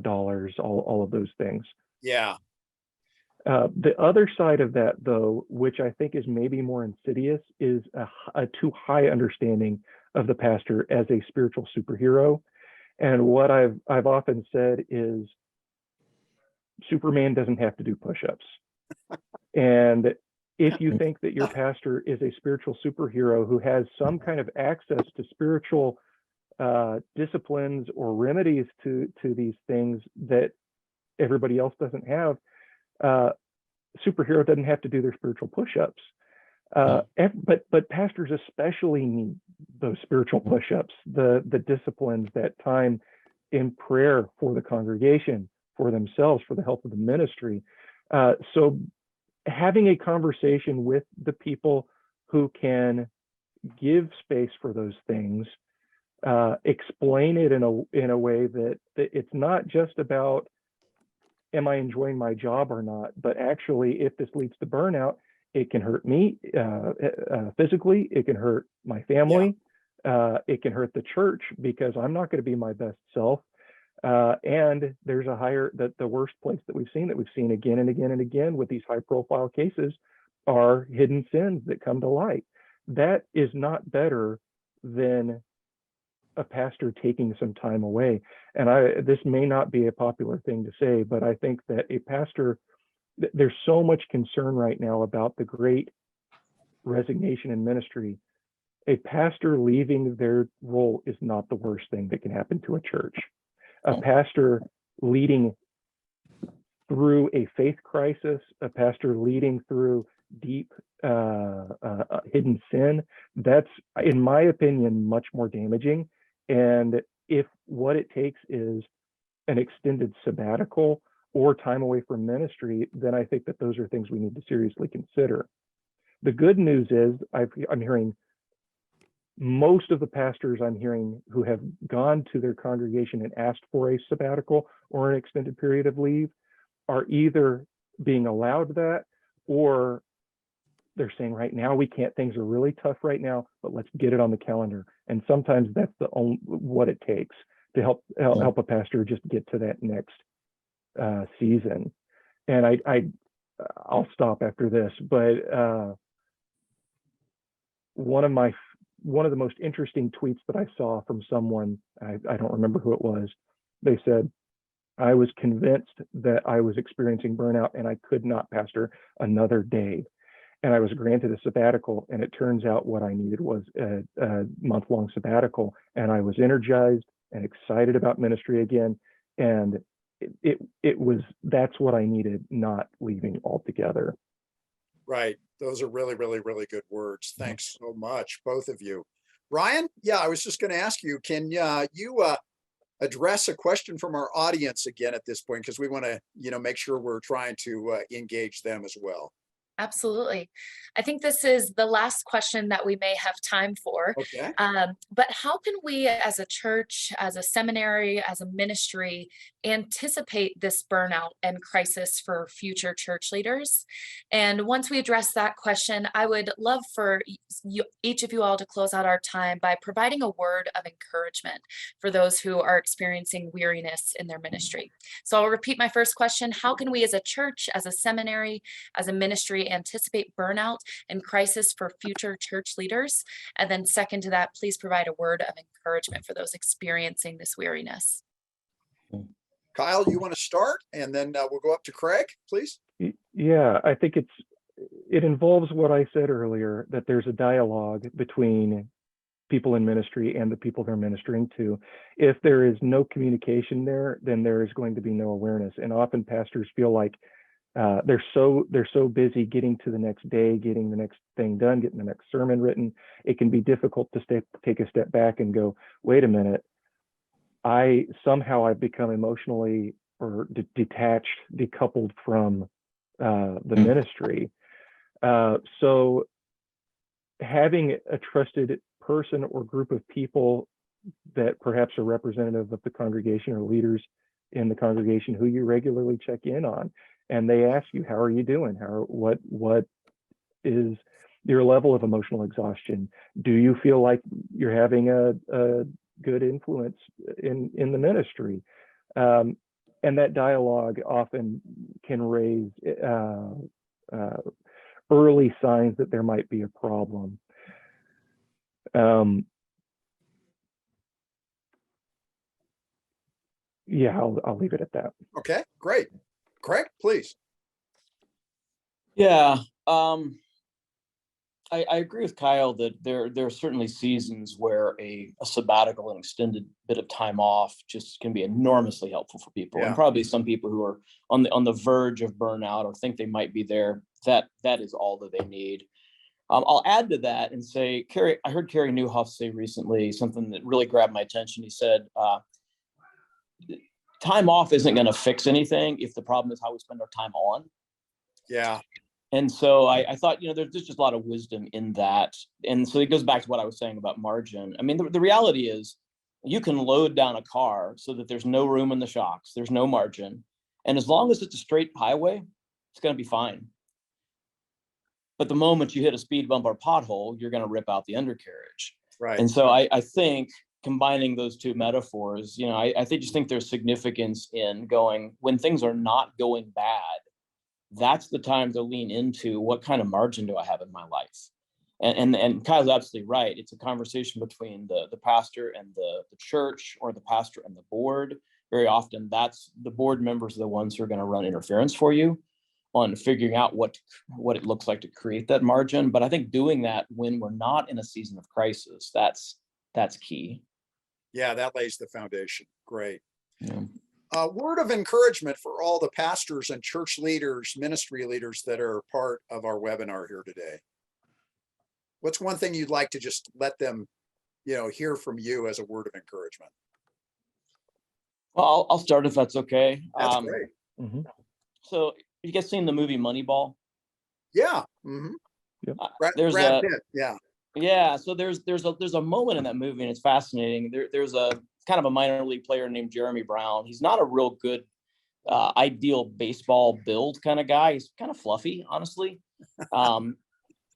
dollars, all of those things. The other side of that, though, which I think is maybe more insidious, is a too high understanding of the pastor as a spiritual superhero. And what I've often said is Superman doesn't have to do push-ups. And if you think that your pastor is a spiritual superhero who has some kind of access to spiritual disciplines or remedies to these things that everybody else doesn't have, superhero doesn't have to do their spiritual push-ups. But pastors especially need those spiritual push-ups, the disciplines, that time in prayer for the congregation, for themselves, for the health of the ministry. So having a conversation with the people who can give space for those things, explain it in a way that it's not just about, am I enjoying my job or not, but actually, if this leads to burnout, it can hurt me physically, it can hurt my family, it can hurt the church because I'm not going to be my best self. And there's the worst place that we've seen again and again and again with these high profile cases are hidden sins that come to light. That is not better than a pastor taking some time away. And this may not be a popular thing to say, but I think that a pastor, there's so much concern right now about the great resignation in ministry. A pastor leaving their role is not the worst thing that can happen to a church. A pastor leading through a faith crisis, a pastor leading through deep hidden sin, that's, in my opinion, much more damaging. And if what it takes is an extended sabbatical or time away from ministry, then I think that those are things we need to seriously consider. The good news is I'm hearing most of the pastors I'm hearing who have gone to their congregation and asked for a sabbatical or an extended period of leave are either being allowed that, or they're saying right now we can't, things are really tough right now, but let's get it on the calendar. And sometimes that's the only what it takes to help a pastor just get to that next season. And I'll stop after this, but one of the most interesting tweets that I saw from someone, I don't remember who it was, they said, I was convinced that I was experiencing burnout and I could not pastor another day. And I was granted a sabbatical, and it turns out what I needed was a month-long sabbatical, and I was energized and excited about ministry again. And that's what I needed, not leaving altogether. Right. Those are really, really, really good words. Thanks so much, both of you. Ryan, yeah, I was just going to ask you, can you address a question from our audience again at this point? Because we want to, make sure we're trying to engage them as well. Absolutely. I think this is the last question that we may have time for. Okay. But how can we as a church, as a seminary, as a ministry, anticipate this burnout and crisis for future church leaders? And once we address that question, I would love for each of you all to close out our time by providing a word of encouragement for those who are experiencing weariness in their ministry. So I'll repeat my first question. How can we as a church, as a seminary, as a ministry, anticipate burnout and crisis for future church leaders? And then second to that, please provide a word of encouragement for those experiencing this weariness. Kyle, you want to start? And then we'll go up to Craig, please. Yeah, I think it involves what I said earlier, that there's a dialogue between people in ministry and the people they're ministering to. If there is no communication there, then there is going to be no awareness. And often pastors feel like they're so busy getting to the next day, getting the next thing done, getting the next sermon written. It can be difficult to take a step back and go, wait a minute, I've become emotionally or detached, decoupled from the ministry. So having a trusted person or group of people that perhaps are representative of the congregation or leaders in the congregation who you regularly check in on, and they ask you, how are you doing? What is your level of emotional exhaustion? Do you feel like you're having a good influence in the ministry? And that dialogue often can raise early signs that there might be a problem. Yeah, I'll leave it at that. Okay, great. Craig, please. Yeah, I agree with Kyle that there are certainly seasons where a sabbatical, an extended bit of time off, just can be enormously helpful for people. Yeah. And probably some people who are on the verge of burnout or think they might be there, that is all that they need. I'll add to that and say, I heard Carey Nieuwhof say recently something that really grabbed my attention. He said, time off isn't going to fix anything if the problem is how we spend our time on. Yeah. And so I thought, there's just a lot of wisdom in that. And so it goes back to what I was saying about margin. I mean, the reality is you can load down a car so that there's no room in the shocks, there's no margin. And as long as it's a straight highway, it's going to be fine. But the moment you hit a speed bump or pothole, you're going to rip out the undercarriage. Right. And so I think combining those two metaphors, I just think there's significance in going, when things are not going bad, that's the time to lean into what kind of margin do I have in my life. And Kyle's absolutely right. It's a conversation between the pastor and the church, or the pastor and the board. Very often that's the board members are the ones who are going to run interference for you on figuring out what it looks like to create that margin. But I think doing that when we're not in a season of crisis, that's key. Yeah, that lays the foundation. Great. Yeah. Word of encouragement for all the pastors and church leaders, ministry leaders that are part of our webinar here today. What's one thing you'd like to just let them, hear from you as a word of encouragement? Well, I'll start if that's okay. That's great. Mhm. So you guys seen the movie Moneyball? Yeah. Mhm. There's Brad a Pitt. Yeah. Yeah, so there's a moment in that movie, and it's fascinating. There's a kind of a minor league player named Jeremy Brown. He's not a real good ideal baseball build kind of guy. He's kind of fluffy, honestly. Um,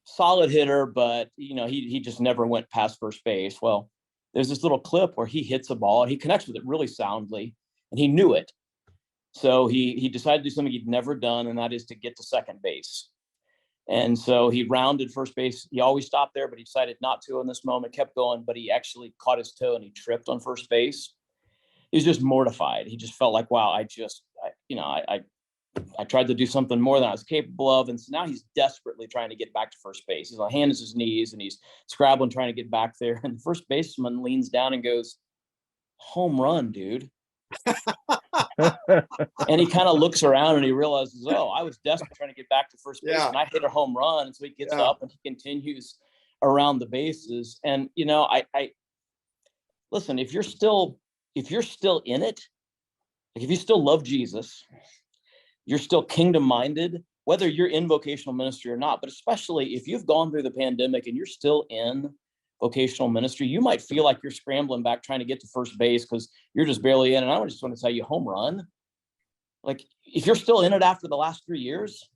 Solid hitter, but he just never went past first base. Well, there's this little clip where he hits a ball and he connects with it really soundly, and he knew it. So he decided to do something he'd never done, and that is to get to second base. And so he rounded first base. He always stopped there, but he decided not to in this moment, kept going, but he actually caught his toe and he tripped on first base. He was just mortified. He just felt like, wow, I tried to do something more than I was capable of. And so now he's desperately trying to get back to first base. He's on hands his knees and he's scrabbling, trying to get back there. And the first baseman leans down and goes, "Home run, dude." And he kind of looks around and he realizes, oh, I was desperate trying to get back to first base, Yeah. and I hit a home run. And so he gets Yeah. up and he continues around the bases. And I listen, if you're still in it, like if you still love Jesus, you're still kingdom minded, whether you're in vocational ministry or not, but especially if you've gone through the pandemic and you're still in vocational ministry, you might feel like you're scrambling back trying to get to first base because you're just barely in. And I just want to tell you, home run. Like, if you're still in it after the last 3 years,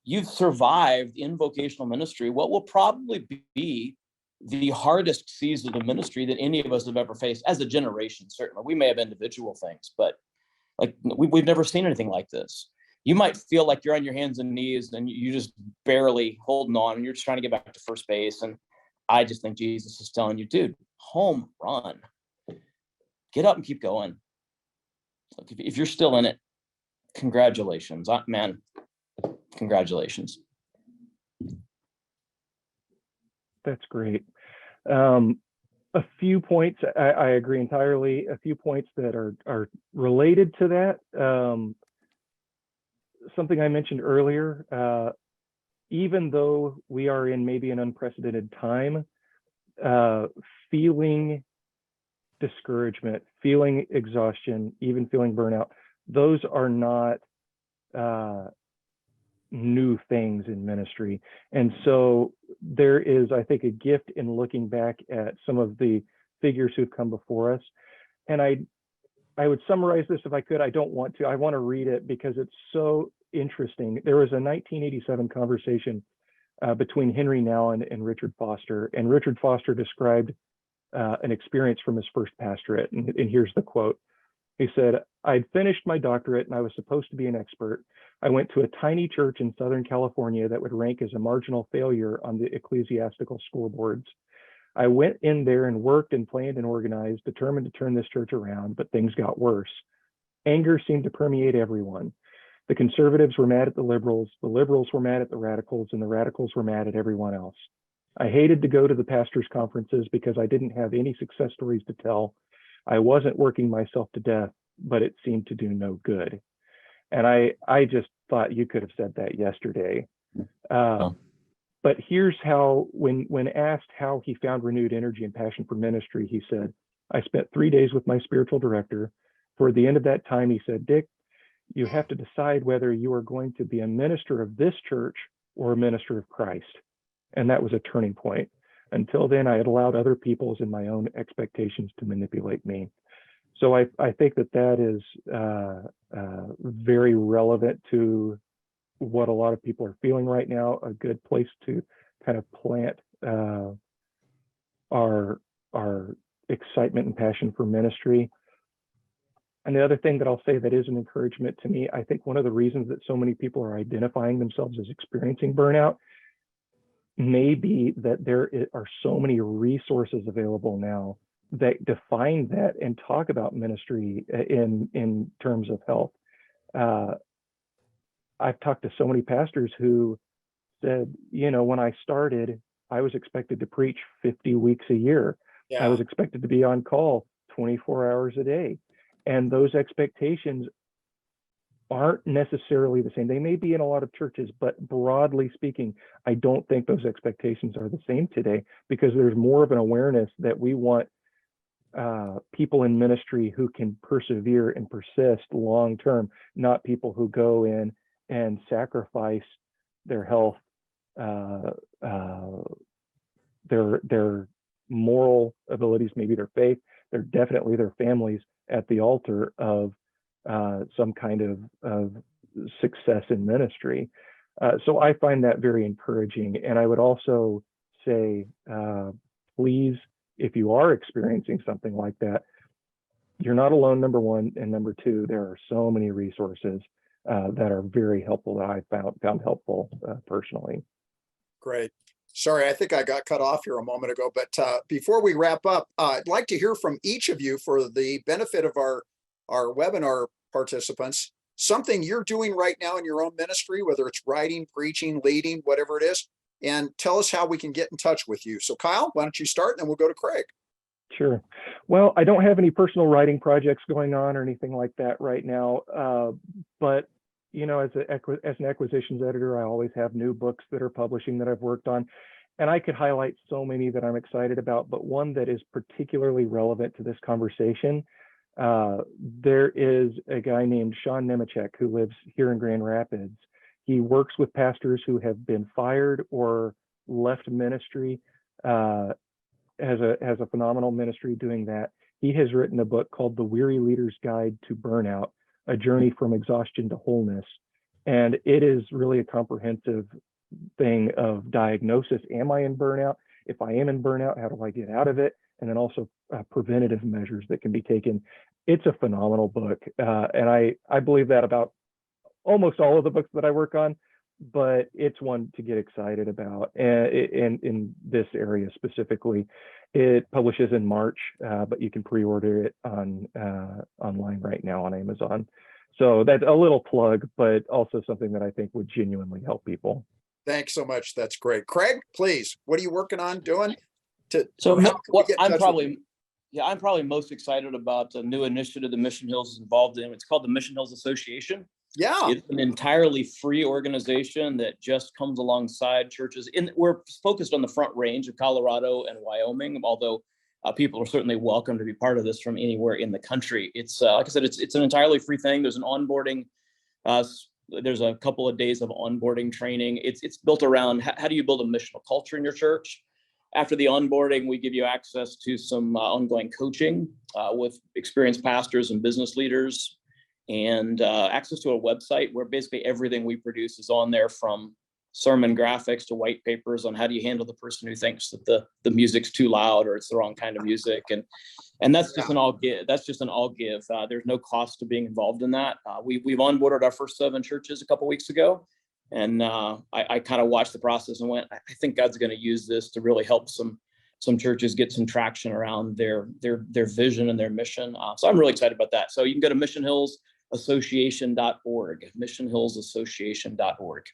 you've survived in vocational ministry what will probably be the hardest season of ministry that any of us have ever faced as a generation. Certainly, we may have individual things, but like we've never seen anything like this. You might feel like you're on your hands and knees and you just barely holding on, and you're just trying to get back to first base. And I just think Jesus is telling you, dude, home run, get up and keep going. Like if you're still in it, congratulations, man. Congratulations. That's great. A few points, I agree entirely. A few points that are related to that. Something I mentioned earlier, even though we are in maybe an unprecedented time, feeling discouragement, feeling exhaustion, even feeling burnout, those are not new things in ministry. And so there is, I think, a gift in looking back at some of the figures who've come before us. And I would summarize this if I could. I don't want to. I want to read it because it's so interesting. There was a 1987 conversation between Henry Nouwen and Richard Foster. And Richard Foster described an experience from his first pastorate. And here's the quote. He said, "I'd finished my doctorate and I was supposed to be an expert. I went to a tiny church in Southern California that would rank as a marginal failure on the ecclesiastical scoreboards. I went in there and worked and planned and organized, determined to turn this church around, but things got worse. Anger seemed to permeate everyone. The conservatives were mad at the liberals were mad at the radicals, and the radicals were mad at everyone else. I hated to go to the pastors' conferences because I didn't have any success stories to tell. I wasn't working myself to death, but it seemed to do no good." And I just thought you could have said that yesterday. But here's how, when asked how he found renewed energy and passion for ministry, he said, "I spent 3 days with my spiritual director. Toward the end of that time, he said, 'Dick, you have to decide whether you are going to be a minister of this church or a minister of Christ.' And that was a turning point. Until then, I had allowed other people's and my own expectations to manipulate me." So I think that is very relevant to what a lot of people are feeling right now. A good place to kind of plant our excitement and passion for ministry. And the other thing that I'll say that is an encouragement to me, I think one of the reasons that so many people are identifying themselves as experiencing burnout may be that there are so many resources available now that define that and talk about ministry in terms of health. I've talked to so many pastors who said, when I started, I was expected to preach 50 weeks a year. Yeah. I was expected to be on call 24 hours a day. And those expectations aren't necessarily the same. They may be in a lot of churches, but broadly speaking, I don't think those expectations are the same today, because there's more of an awareness that we want people in ministry who can persevere and persist long term, not people who go in and sacrifice their health, their moral abilities, maybe their faith, they're definitely their families at the altar of some kind of success in ministry. So I find that very encouraging. And I would also say, please, if you are experiencing something like that, you're not alone, number one. And number two, there are so many resources that are very helpful that I found helpful personally. Great. Sorry, I think I got cut off here a moment ago, but before we wrap up, I'd like to hear from each of you for the benefit of our webinar participants, something you're doing right now in your own ministry, whether it's writing, preaching, leading, whatever it is, and tell us how we can get in touch with you. So Kyle, why don't you start, and then we'll go to Craig. Sure. Well, I don't have any personal writing projects going on or anything like that right now, but you know, as an acquisitions editor, I always have new books that are publishing that I've worked on, and I could highlight so many that I'm excited about, but one that is particularly relevant to this conversation. There is a guy named Sean Nemechek who lives here in Grand Rapids. He works with pastors who have been fired or left ministry, has a phenomenal ministry doing that. He has written a book called The Weary Leader's Guide to Burnout, A Journey from Exhaustion to Wholeness. And it is really a comprehensive thing of diagnosis. Am I in burnout? If I am in burnout, how do I get out of it? And then also preventative measures that can be taken. It's a phenomenal book. And I believe that about almost all of the books that I work on, but it's one to get excited about. And in this area specifically, it publishes in March, but you can pre-order it on online right now on Amazon. So that's a little plug, but also something that I think would genuinely help people. Thanks so much. That's great. Craig, please, what are you working on doing? I'm probably most excited about a new initiative the Mission Hills is involved in. It's called the Mission Hills Association. Yeah. It's an entirely free organization that just comes alongside churches. We're focused on the Front Range of Colorado and Wyoming, although people are certainly welcome to be part of this from anywhere in the country. It's like I said, it's an entirely free thing. There's an onboarding. There's a couple of days of onboarding training. It's built around how do you build a missional culture in your church. After the onboarding, we give you access to some ongoing coaching with experienced pastors and business leaders, and access to a website where basically everything we produce is on there, from sermon graphics to white papers on how do you handle the person who thinks that the music's too loud or it's the wrong kind of music. And that's just an all give. That's just an all give. There's no cost to being involved in that. We've onboarded our first 7 churches a couple of weeks ago. And I kind of watched the process and went, I think God's going to use this to really help some churches get some traction around their vision and their mission. So I'm really excited about that. So you can go to missionhillsassociation.org, missionhillsassociation.org.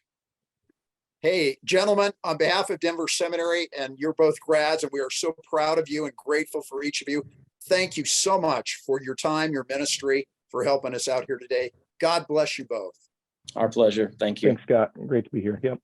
Hey, gentlemen, on behalf of Denver Seminary, and you're both grads, and we are so proud of you and grateful for each of you. Thank you so much for your time, your ministry, for helping us out here today. God bless you both. Our pleasure. Thank you. Thanks, Scott. Great to be here. Yep.